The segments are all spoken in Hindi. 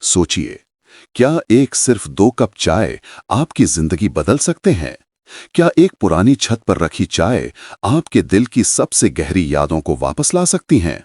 सोचिए, क्या एक सिर्फ 2 कप चाय आपकी जिंदगी बदल सकते हैं? क्या एक पुरानी छत पर रखी चाय आपके दिल की सबसे गहरी यादों को वापस ला सकती हैं?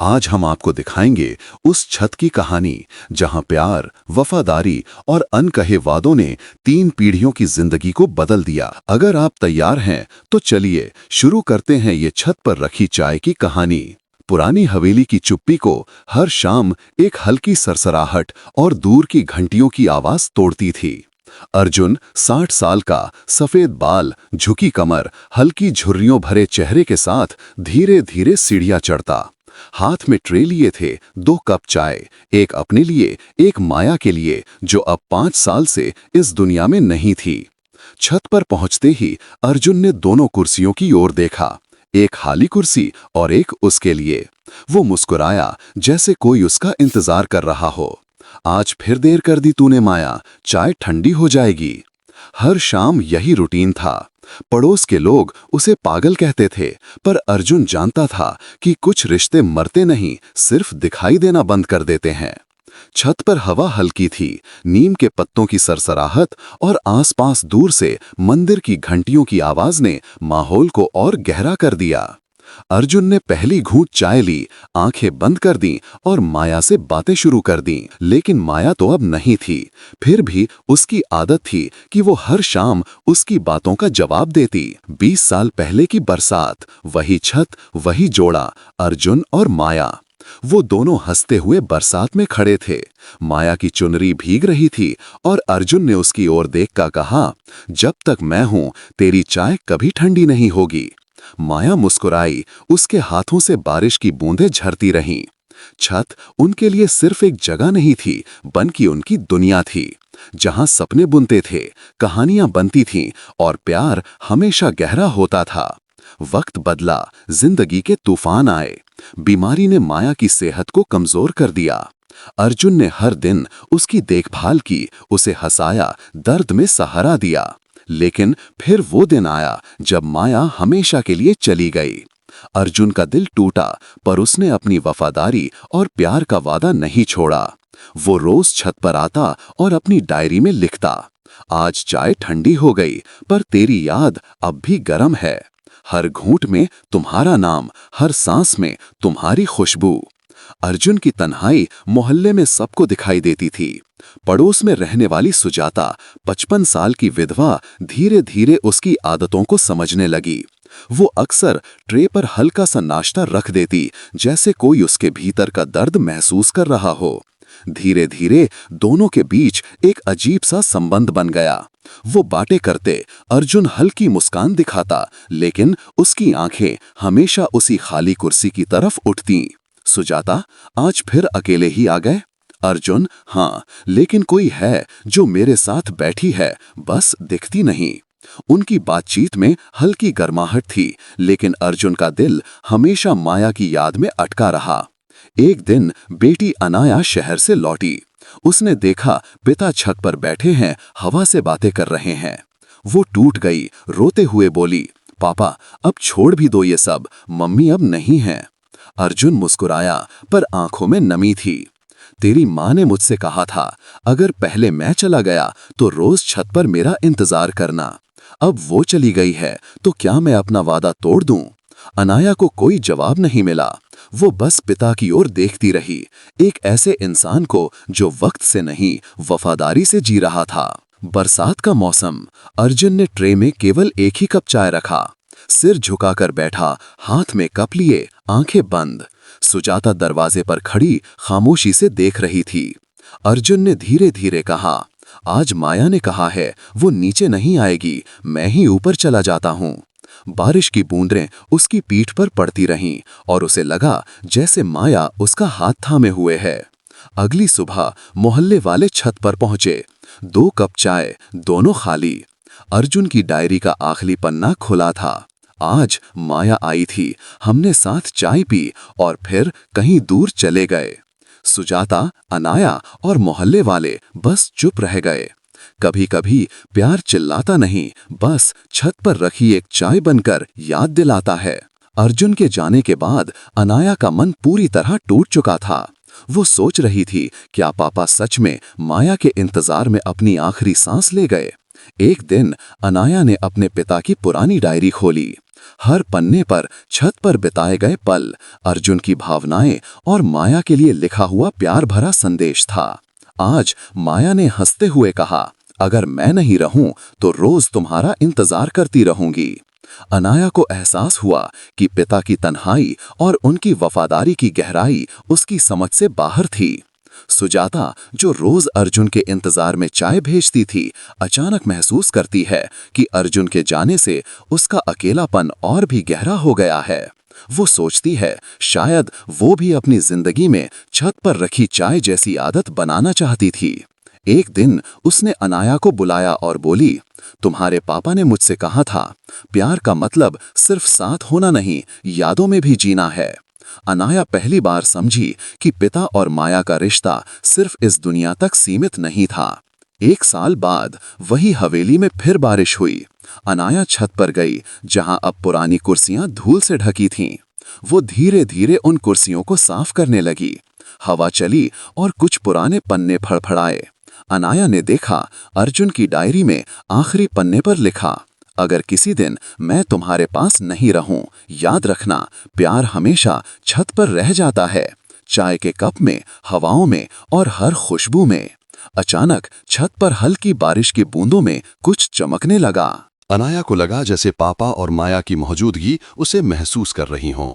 आज हम आपको दिखाएंगे उस छत की कहानी जहां प्यार, वफादारी और अनकहे वादों ने 3 पीढ़ियों की जिंदगी को बदल दिया। अगर आप तैयार हैं तो चलिए शुरू करते हैं ये छत पर रखी चाय की कहानी। पुरानी हवेली की चुप्पी को हर शाम एक हल्की सरसराहट और दूर की घंटियों की आवाज तोड़ती थी। अर्जुन 60 साल का, सफेद बाल, झुकी कमर, हल्की झुर्रियों भरे चेहरे के साथ धीरे धीरे सीढ़ियां चढ़ता। हाथ में ट्रे लिए थे 2 कप चाय, एक अपने लिए, एक माया के लिए जो अब 5 साल से इस दुनिया में नहीं थी। छत पर पहुंचते ही अर्जुन ने दोनों कुर्सियों की ओर देखा, एक खाली कुर्सी और एक उसके लिए। वो मुस्कुराया जैसे कोई उसका इंतजार कर रहा हो। आज फिर देर कर दी तूने माया, चाय ठंडी हो जाएगी। हर शाम यही रूटीन था। पड़ोस के लोग उसे पागल कहते थे, पर अर्जुन जानता था कि कुछ रिश्ते मरते नहीं, सिर्फ दिखाई देना बंद कर देते हैं। छत पर हवा हल्की थी, नीम के पत्तों की सरसराहट और आसपास दूर से मंदिर की घंटियों की आवाज ने माहौल को और गहरा कर दिया। अर्जुन ने पहली घूंट चाय ली, आंखें बंद कर दी और माया से बातें शुरू कर दी। लेकिन माया तो अब नहीं थी, फिर भी उसकी आदत थी कि वो हर शाम उसकी बातों का जवाब देती। 20 साल पहले की बरसात, वही छत, वही जोड़ा, अर्जुन और माया। वो दोनों हंसते हुए बरसात में खड़े थे। माया की चुनरी भीग रही थी और अर्जुन ने उसकी ओर देखकर कहा, जब तक मैं हूं तेरी चाय कभी ठंडी नहीं होगी। माया मुस्कुराई, उसके हाथों से बारिश की बूंदें झरती रहीं। छत उनके लिए सिर्फ एक जगह नहीं थी, बल्कि उनकी दुनिया थी, जहां सपने बुनते थे, कहानियां बनती थीं और प्यार हमेशा गहरा होता था। वक्त बदला, जिंदगी के तूफान आए। बीमारी ने माया की सेहत को कमजोर कर दिया। अर्जुन ने हर दिन उसकी देखभाल की, उसे हंसाया, दर्द में सहारा दिया। लेकिन फिर वो दिन आया जब माया हमेशा के लिए चली गई। अर्जुन का दिल टूटा, पर उसने अपनी वफादारी और प्यार का वादा नहीं छोड़ा। वो रोज छत पर आता और अपनी डायरी में लिखता, आज चाय ठंडी हो गई, पर तेरी याद अब भी गर्म है। हर घूंट में तुम्हारा नाम, हर सांस में तुम्हारी खुशबू। अर्जुन की तन्हाई मोहल्ले में सबको दिखाई देती थी। पड़ोस में रहने वाली सुजाता, 55 साल की विधवा, धीरे धीरे उसकी आदतों को समझने लगी। वो अक्सर ट्रे पर हल्का सा नाश्ता रख देती, जैसे कोई उसके भीतर का दर्द महसूस कर रहा हो। धीरे धीरे दोनों के बीच एक अजीब सा संबंध बन गया। वो बातें करते, अर्जुन हल्की मुस्कान दिखाता, लेकिन उसकी आंखें हमेशा उसी खाली कुर्सी की तरफ उठतीं। सुजाता, आज फिर अकेले ही आ गए? अर्जुन, हाँ, लेकिन कोई है जो मेरे साथ बैठी है, बस दिखती नहीं। उनकी बातचीत में हल्की गर्माहट थी, लेकिन अर्जुन का दिल हमेशा माया की याद में अटका रहा। एक दिन बेटी अनाया शहर से लौटी। उसने देखा पिता छत पर बैठे हैं, हवा से बातें कर रहे हैं। वो टूट गई, रोते हुए बोली, पापा अब छोड़ भी दो ये सब, मम्मी अब नहीं हैं। अर्जुन मुस्कुराया, पर आंखों में नमी थी। तेरी माँ ने मुझसे कहा था, अगर पहले मैं चला गया तो रोज छत पर मेरा इंतजार करना। अब वो चली गई है तो क्या मैं अपना वादा तोड़ दूं? अनाया को कोई जवाब नहीं मिला। वो बस पिता की ओर देखती रही, एक ऐसे इंसान को जो वक्त से नहीं, वफादारी से जी रहा था। बरसात का मौसम। अर्जुन ने ट्रे में केवल एक ही कप चाय रखा। सिर झुकाकर बैठा, हाथ में कप लिए, आंखें बंद। सुजाता दरवाजे पर खड़ी खामोशी से देख रही थी। अर्जुन ने धीरे धीरे कहा, आज माया ने कहा है वो नीचे नहीं आएगी, मैं ही ऊपर चला जाता हूँ। बारिश की बूंदें उसकी पीठ पर पड़ती रहीं और उसे लगा जैसे माया उसका हाथ थामे हुए है। अगली सुबह मोहल्ले वाले छत पर पहुंचे। 2 कप चाय, दोनों खाली। अर्जुन की डायरी का आखिरी पन्ना खुला था। आज माया आई थी, हमने साथ चाय पी और फिर कहीं दूर चले गए। सुजाता, अनाया और मोहल्ले वाले बस चुप रह गए। कभी कभी प्यार चिल्लाता नहीं, बस छत पर रखी एक चाय बनकर याद दिलाता है। अर्जुन के जाने के बाद अनाया का मन पूरी तरह टूट चुका था। वो सोच रही थी, क्या पापा सच में माया के इंतजार में अपनी आखिरी सांस ले गए। एक दिन अनाया ने अपने पिता की पुरानी डायरी खोली। हर पन्ने पर छत पर बिताए गए पल, अर्जुन की भावनाएं और माया के लिए लिखा हुआ प्यार भरा संदेश था। आज माया ने हंसते हुए कहा, अगर मैं नहीं रहूं तो रोज तुम्हारा इंतजार करती रहूंगी। अनाया को एहसास हुआ कि पिता की तन्हाई और उनकी वफादारी की गहराई उसकी समझ से बाहर थी। सुजाता, जो रोज अर्जुन के इंतजार में चाय भेजती थी, अचानक महसूस करती है कि अर्जुन के जाने से उसका अकेलापन और भी गहरा हो गया है। वो सोचती है, शायद वो भी अपनी जिंदगी में छत पर रखी चाय जैसी आदत बनाना चाहती थी। एक दिन उसने अनाया को बुलाया और बोली, तुम्हारे पापा ने मुझसे कहा था, प्यार का मतलब सिर्फ साथ होना नहीं, यादों में भी जीना है। अनाया पहली बार समझी कि पिता और माया का रिश्ता सिर्फ इस दुनिया तक सीमित नहीं था। 1 साल बाद वही हवेली में फिर बारिश हुई। अनाया छत पर गई, जहां अब पुरानी कुर्सियां धूल से ढकी थीं। वो धीरे धीरे उन कुर्सियों को साफ करने लगी। हवा चली और कुछ पुराने पन्ने फड़फड़ाए। अनाया ने देखा, अर्जुन की डायरी में आखिरी पन्ने पर लिखा, अगर किसी दिन मैं तुम्हारे पास नहीं रहूं, याद रखना, प्यार हमेशा छत पर रह जाता है, चाय के कप में, हवाओं में और हर खुशबू में। अचानक छत पर हल्की बारिश की बूंदों में कुछ चमकने लगा। अनाया को लगा जैसे पापा और माया की मौजूदगी उसे महसूस कर रही हों।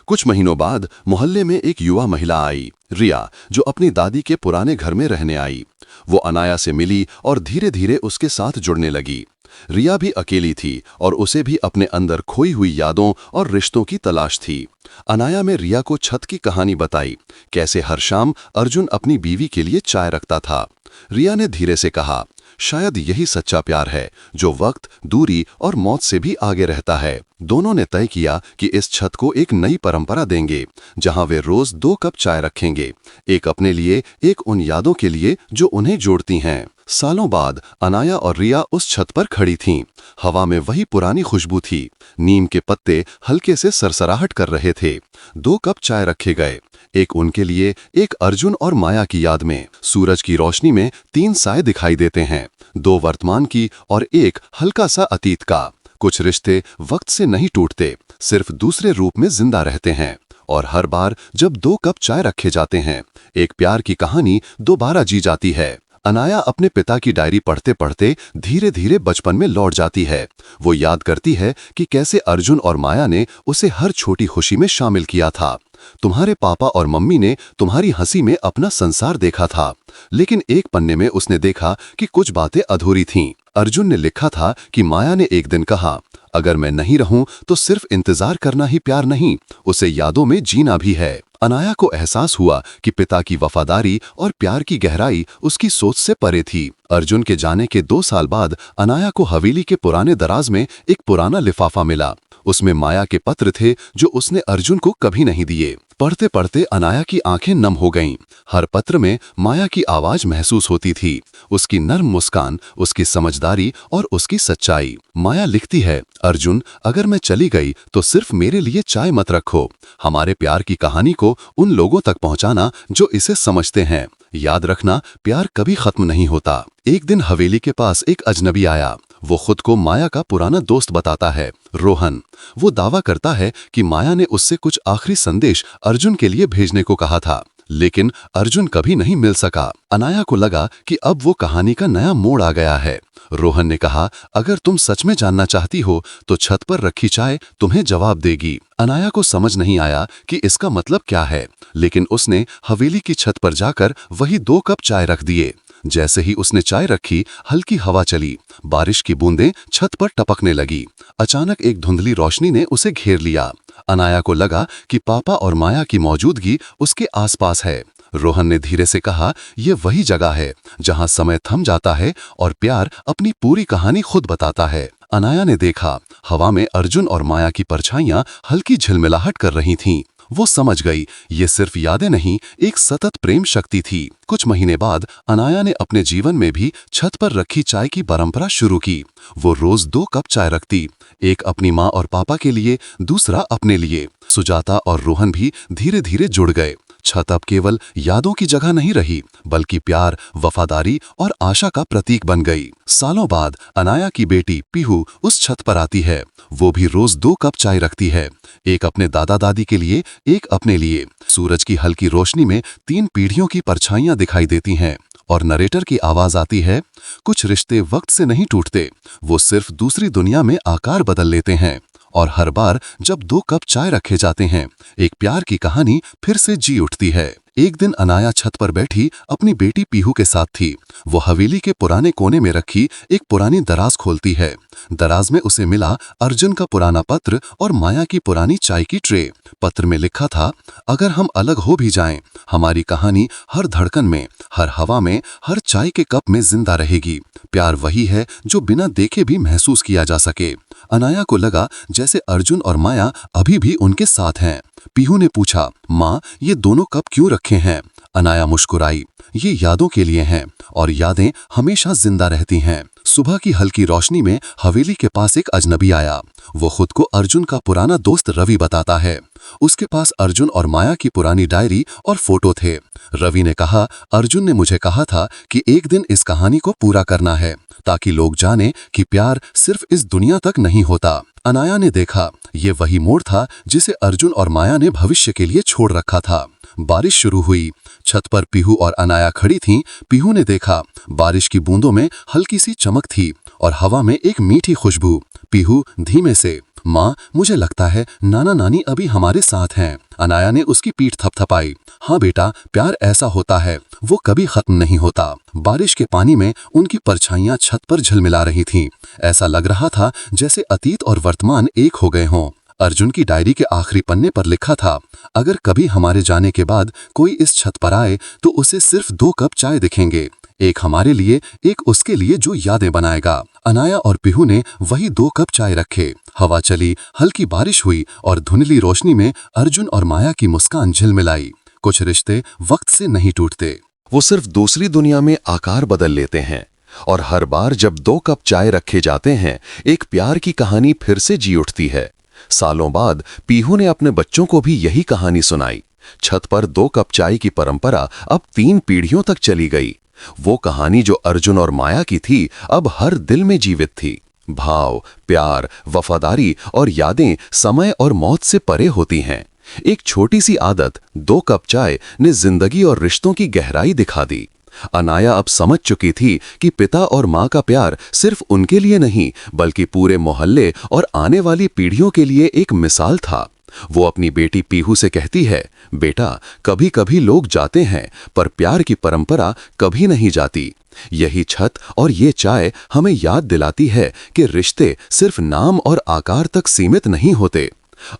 कुछ महीनों बाद मोहल्ले में एक युवा महिला आई, रिया, जो अपनी दादी के पुराने घर में रहने आई। वो अनाया से मिली और धीरे धीरे उसके साथ जुड़ने लगी। रिया भी अकेली थी और उसे भी अपने अंदर खोई हुई यादों और रिश्तों की तलाश थी। अनाया में रिया को छत की कहानी बताई, कैसे हर शाम अर्जुन अपनी बीवी के लिए चाय रखता था। रिया ने धीरे से कहा, शायद यही सच्चा प्यार है, जो वक्त, दूरी और मौत से भी आगे रहता है। दोनों ने तय किया कि इस छत को एक नई परंपरा देंगे, जहां वे रोज 2 कप चाय रखेंगे, एक अपने लिए, एक उन यादों के लिए जो उन्हें जोड़ती हैं। सालों बाद अनाया और रिया उस छत पर खड़ी थीं। हवा में वही पुरानी खुशबू थी। नीम के पत्ते हल्के से सरसराहट कर रहे थे। 2 कप चाय रखे गए, एक उनके लिए, एक अर्जुन और माया की याद में। सूरज की रोशनी में 3 साए दिखाई देते हैं, 2 वर्तमान की और एक हल्का सा अतीत का। कुछ रिश्ते वक्त से नहीं टूटते, सिर्फ दूसरे रूप में जिंदा रहते हैं। और हर बार जब 2 कप चाय रखे जाते हैं, एक प्यार की कहानी दोबारा जी जाती है। अनाया अपने पिता की डायरी पढ़ते पढ़ते धीरे धीरे बचपन में लौट जाती है। वो याद करती है कि कैसे अर्जुन और माया ने उसे हर छोटी खुशी में शामिल किया था। तुम्हारे पापा और मम्मी ने तुम्हारी हंसी में अपना संसार देखा था, लेकिन एक पन्ने में उसने देखा कि कुछ बातें अधूरी थीं। अर्जुन ने लिखा था कि माया ने एक दिन कहा, अगर मैं नहीं रहूं तो सिर्फ इंतजार करना ही प्यार नहीं, उसे यादों में जीना भी है। अनाया को एहसास हुआ कि पिता की वफादारी और प्यार की गहराई उसकी सोच से परे थी। अर्जुन के जाने के 2 साल बाद अनाया को हवेली के पुराने दराज में एक पुराना लिफाफा मिला। उसमें माया के पत्र थे जो उसने अर्जुन को कभी नहीं दिए। पढ़ते पढ़ते अनाया की आंखें नम हो गईं। हर पत्र में माया की आवाज महसूस होती थी, उसकी नर्म मुस्कान, उसकी समझदारी और उसकी सच्चाई। माया लिखती है, अर्जुन, अगर मैं चली गई तो सिर्फ मेरे लिए चाय मत रखो। हमारे प्यार की कहानी को उन लोगों तक पहुंचाना जो इसे समझते हैं। याद रखना, प्यार कभी खत्म नहीं होता। एक दिन हवेली के पास एक अजनबी आया। वो खुद को माया का पुराना दोस्त बताता है, रोहन। वो दावा करता है कि माया ने उससे कुछ आखिरी संदेश अर्जुन के लिए भेजने को कहा था, लेकिन अर्जुन कभी नहीं मिल सका। अनाया को लगा कि अब वो कहानी का नया मोड़ आ गया है। रोहन ने कहा, अगर तुम सच में जानना चाहती हो तो छत पर रखी चाय तुम्हें जवाब देगी। अनाया को समझ नहीं आया कि इसका मतलब क्या है, लेकिन उसने हवेली की छत पर जाकर वही 2 कप चाय रख दिए। जैसे ही उसने चाय रखी, हल्की हवा चली, बारिश की बूंदें छत पर टपकने लगी। अचानक एक धुंधली रोशनी ने उसे घेर लिया। अनाया को लगा कि पापा और माया की मौजूदगी उसके आसपास है। रोहन ने धीरे से कहा, यह वही जगह है जहां समय थम जाता है और प्यार अपनी पूरी कहानी खुद बताता है। अनाया ने देखा, हवा में अर्जुन और माया की परछाइयां हल्की झिलमिलाहट कर रही थीं। वो समझ गई, ये सिर्फ यादें नहीं, एक सतत प्रेम शक्ति थी। कुछ महीने बाद अनाया ने अपने जीवन में भी छत पर रखी चाय की परंपरा शुरू की। वो रोज 2 कप चाय रखती, एक अपनी माँ और पापा के लिए, दूसरा अपने लिए। सुजाता और रोहन भी धीरे धीरे जुड़ गए। छत अब केवल यादों की जगह नहीं रही, बल्कि प्यार, वफादारी और आशा का प्रतीक बन गई। सालों बाद अनाया की बेटी पीहू उस छत पर आती है। वो भी रोज 2 कप चाय रखती है, एक अपने दादा दादी के लिए, एक अपने लिए। सूरज की हल्की रोशनी में 3 पीढ़ियों की परछाइयां दिखाई देती हैं और नरेटर की आवाज आती है, कुछ रिश्ते वक्त से नहीं टूटते, वो सिर्फ दूसरी दुनिया में आकार बदल लेते हैं। और हर बार जब 2 कप चाय रखे जाते हैं, एक प्यार की कहानी फिर से जी उठती है। एक दिन अनाया छत पर बैठी अपनी बेटी पीहू के साथ थी। वो हवेली के पुराने कोने में रखी एक पुरानी दराज खोलती है। दराज में उसे मिला अर्जुन का पुराना पत्र और माया की पुरानी चाय की ट्रे। पत्र में लिखा था, अगर हम अलग हो भी जाएं, हमारी कहानी हर धड़कन में, हर हवा में, हर चाय के कप में जिंदा रहेगी। प्यार वही है जो बिना देखे भी महसूस किया जा सके। अनाया को लगा जैसे अर्जुन और माया अभी भी उनके साथ हैं। पीहू ने पूछा, माँ, ये दोनों कप क्यों रखे हैं? अनाया मुस्कुराई, ये यादों के लिए हैं और यादें हमेशा जिंदा रहती हैं। सुबह की हल्की रोशनी में हवेली के पास एक अजनबी आया। वो खुद को अर्जुन का पुराना दोस्त रवि बताता है। उसके पास अर्जुन और माया की पुरानी डायरी और फोटो थे। रवि ने कहा, अर्जुन ने मुझे कहा था कि एक दिन इस कहानी को पूरा करना है, ताकि लोग जाने कि प्यार सिर्फ इस दुनिया तक नहीं होता। अनाया ने देखा, ये वही मोड़ था जिसे अर्जुन और माया ने भविष्य के लिए छोड़ रखा था। बारिश शुरू हुई। छत पर पीहू और अनाया खड़ी थीं। पीहू ने देखा, बारिश की बूंदों में हल्की सी चमक थी और हवा में एक मीठी खुशबू। पीहू धीमे से, माँ, मुझे लगता है नाना नानी अभी हमारे साथ हैं। अनाया ने उसकी पीठ थपथपाई। हाँ बेटा, प्यार ऐसा होता है, वो कभी खत्म नहीं होता। बारिश के पानी में उनकी परछाइयां छत पर झिलमिला रही थीं। ऐसा लग रहा था जैसे अतीत और वर्तमान एक हो गए हों। अर्जुन की डायरी के आखिरी पन्ने पर लिखा था, अगर कभी हमारे जाने के बाद कोई इस छत पर आए तो उसे सिर्फ 2 कप चाय दिखेंगे, एक हमारे लिए, एक उसके लिए जो यादें बनाएगा। अनाया और पीहू ने वही 2 कप चाय रखे। हवा चली, हल्की बारिश हुई और धुंधली रोशनी में अर्जुन और माया की मुस्कान झिलमिलाई। कुछ रिश्ते वक्त से नहीं टूटते, वो सिर्फ दूसरी दुनिया में आकार बदल लेते हैं। और हर बार जब 2 कप चाय रखे जाते हैं, एक प्यार की कहानी फिर से जी उठती है। सालों बाद पीहू ने अपने बच्चों को भी यही कहानी सुनाई। छत पर 2 कप चाय की परंपरा अब 3 पीढ़ियों तक चली गई। वो कहानी जो अर्जुन और माया की थी, अब हर दिल में जीवित थी। भाव, प्यार, वफादारी और यादें समय और मौत से परे होती हैं। एक छोटी सी आदत, 2 कप चाय, ने जिंदगी और रिश्तों की गहराई दिखा दी। अनाया अब समझ चुकी थी कि पिता और माँ का प्यार सिर्फ उनके लिए नहीं, बल्कि पूरे मोहल्ले और आने वाली पीढ़ियों के लिए एक मिसाल था। वो अपनी बेटी पीहू से कहती है, बेटा, कभी कभी लोग जाते हैं, पर प्यार की परंपरा कभी नहीं जाती। यही छत और ये चाय हमें याद दिलाती है कि रिश्ते सिर्फ नाम और आकार तक सीमित नहीं होते।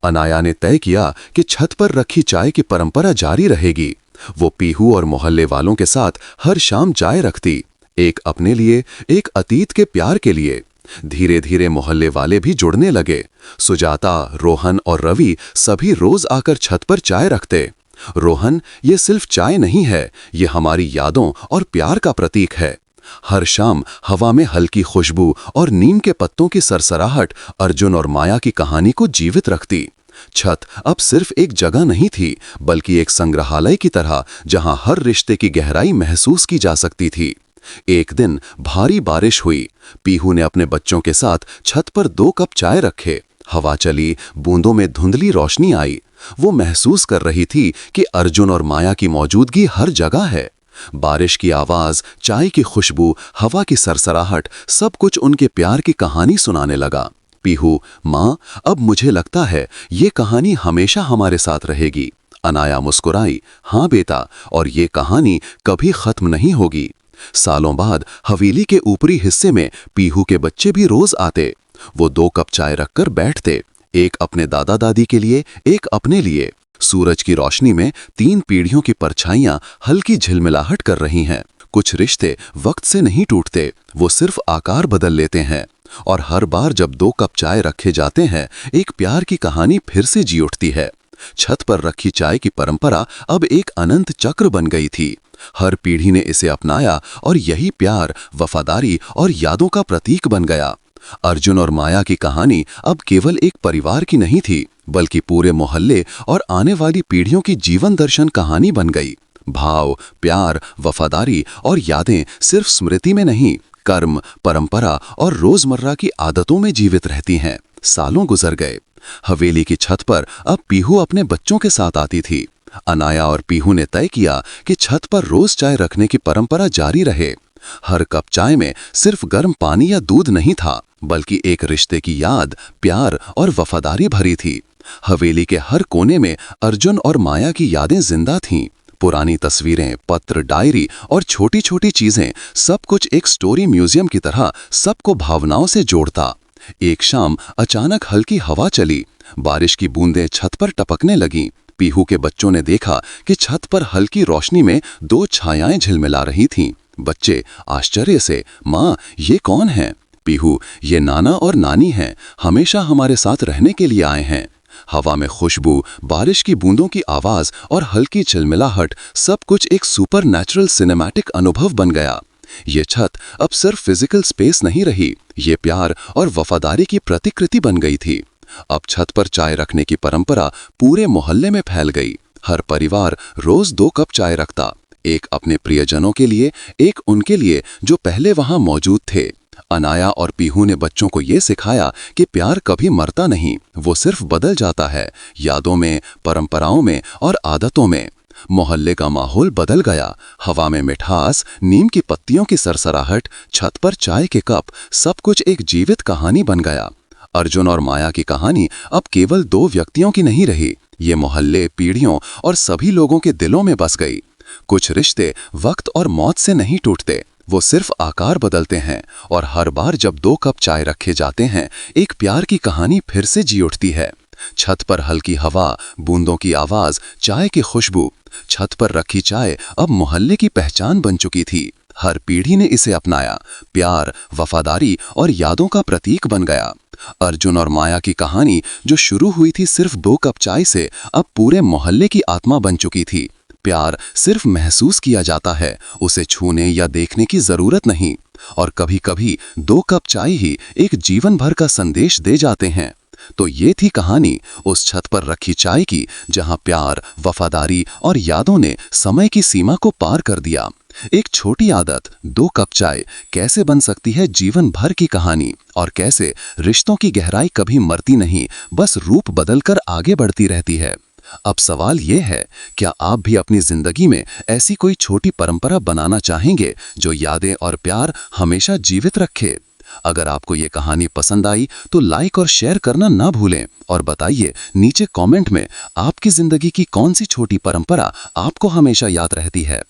अनाया ने तय किया कि छत पर रखी चाय की परंपरा जारी रहेगी। वो पीहू और मोहल्ले वालों के साथ हर शाम चाय रखती, एक अपने लिए, एक अतीत के प्यार के लिए। धीरे धीरे मोहल्ले वाले भी जुड़ने लगे। सुजाता, रोहन और रवि सभी रोज आकर छत पर चाय रखते। रोहन, ये सिर्फ चाय नहीं है, ये हमारी यादों और प्यार का प्रतीक है। हर शाम हवा में हल्की खुशबू और नीम के पत्तों की सरसराहट अर्जुन और माया की कहानी को जीवित रखती। छत अब सिर्फ एक जगह नहीं थी, बल्कि एक संग्रहालय की तरह, जहां हर रिश्ते की गहराई महसूस की जा सकती थी। एक दिन भारी बारिश हुई। पीहू ने अपने बच्चों के साथ छत पर 2 कप चाय रखे। हवा चली, बूंदों में धुंधली रोशनी आई। वो महसूस कर रही थी कि अर्जुन और माया की मौजूदगी हर जगह है। बारिश की आवाज, चाय की खुशबू, हवा की सरसराहट, सब कुछ उनके प्यार की कहानी सुनाने लगा। पीहू, माँ, अब मुझे लगता है ये कहानी हमेशा हमारे साथ रहेगी। अनाया मुस्कुराई, हाँ बेटा, और ये कहानी कभी खत्म नहीं होगी। सालों बाद हवेली के ऊपरी हिस्से में पीहू के बच्चे भी रोज आते। वो 2 कप चाय रखकर बैठते, एक अपने दादा दादी के लिए, एक अपने लिए। सूरज की रोशनी में 3 पीढ़ियों की परछाइयां हल्की झिलमिलाहट कर रही हैं। कुछ रिश्ते वक्त से नहीं टूटते, वो सिर्फ आकार बदल लेते हैं। और हर बार जब 2 कप चाय रखे जाते हैं, एक प्यार की कहानी फिर से जी उठती है। छत पर रखी चाय की परंपरा अब एक अनंत चक्र बन गई थी। हर पीढ़ी ने इसे अपनाया और यही प्यार, वफादारी और यादों का प्रतीक बन गया। अर्जुन और माया की कहानी अब केवल एक परिवार की नहीं थी, बल्कि पूरे मोहल्ले और आने वाली पीढ़ियों की जीवन दर्शन कहानी बन गई। भाव, प्यार, वफादारी और यादें सिर्फ स्मृति में नहीं, कर्म, परंपरा और रोजमर्रा की आदतों में जीवित रहती हैं। सालों गुजर गए। हवेली की छत पर अब पीहू अपने बच्चों के साथ आती थी। अनाया और पीहू ने तय किया कि छत पर रोज चाय रखने की परंपरा जारी रहे। हर कप चाय में सिर्फ गर्म पानी या दूध नहीं था, बल्कि एक रिश्ते की याद, प्यार और वफादारी भरी थी। हवेली के हर कोने में अर्जुन और माया की यादें जिंदा थीं। पुरानी तस्वीरें, पत्र, डायरी और छोटी छोटी चीजें, सब कुछ एक स्टोरी म्यूजियम की तरह सबको भावनाओं से जोड़ता। एक शाम अचानक हल्की हवा चली, बारिश की बूंदें छत पर टपकने लगीं। पीहू के बच्चों ने देखा कि छत पर हल्की रोशनी में दो छायाएं झिलमिला रही थीं। बच्चे आश्चर्य से, माँ, ये कौन है? पीहू, ये नाना और नानी हैं, हमेशा हमारे साथ रहने के लिए आए हैं। हवा में खुशबू, बारिश की बूंदों की आवाज और हल्की झिलमिलाहट, सब कुछ एक सुपर नेचुरल सिनेमैटिक अनुभव बन गया। ये छत अब सिर्फ फिजिकल स्पेस नहीं रही, ये प्यार और वफादारी की प्रतिकृति बन गई थी। अब छत पर चाय रखने की परंपरा पूरे मोहल्ले में फैल गई। हर परिवार रोज 2 कप चाय रखता, एक अपने प्रियजनों के लिए, एक उनके लिए जो पहले वहां मौजूद थे। अनाया और पीहू ने बच्चों को ये सिखाया कि प्यार कभी मरता नहीं, वो सिर्फ बदल जाता है, यादों में, परंपराओं में और आदतों में। मोहल्ले का माहौल बदल गया। हवा में मिठास, नीम की पत्तियों की सरसराहट, छत पर चाय के कप, सब कुछ एक जीवित कहानी बन गया। अर्जुन और माया की कहानी अब केवल 2 व्यक्तियों की नहीं रही, ये मोहल्ले, पीढ़ियों और सभी लोगों के दिलों में बस गई। कुछ रिश्ते वक्त और मौत से नहीं टूटते, वो सिर्फ आकार बदलते हैं, और हर बार जब 2 कप चाय रखे जाते हैं, एक प्यार की कहानी फिर से जी उठती है। छत पर हल्की हवा, बूंदों की आवाज, चाय की खुशबू। छत पर रखी चाय अब मोहल्ले की पहचान बन चुकी थी। हर पीढ़ी ने इसे अपनाया, प्यार, वफादारी और यादों का प्रतीक बन गया। अर्जुन और माया की कहानी जो शुरू हुई थी सिर्फ 2 कप चाय से, अब पूरे मोहल्ले की आत्मा बन चुकी थी। प्यार सिर्फ महसूस किया जाता है, उसे छूने या देखने की जरूरत नहीं। और कभी कभी 2 कप चाय ही एक जीवन भर का संदेश दे जाते हैं। तो ये थी कहानी उस छत पर रखी चाय की, जहां प्यार, वफादारी और यादों ने समय की सीमा को पार कर दिया। एक छोटी आदत, 2 कप चाय, कैसे बन सकती है जीवन भर की कहानी, और कैसे रिश्तों की गहराई कभी मरती नहीं, बस रूप बदलकर आगे बढ़ती रहती है। अब सवाल ये है, क्या आप भी अपनी जिंदगी में ऐसी कोई छोटी परंपरा बनाना चाहेंगे जो यादें और प्यार हमेशा जीवित रखे? अगर आपको ये कहानी पसंद आई तो लाइक और शेयर करना ना भूलें, और बताइए नीचे कमेंट में आपकी जिंदगी की कौन सी छोटी परंपरा आपको हमेशा याद रहती है।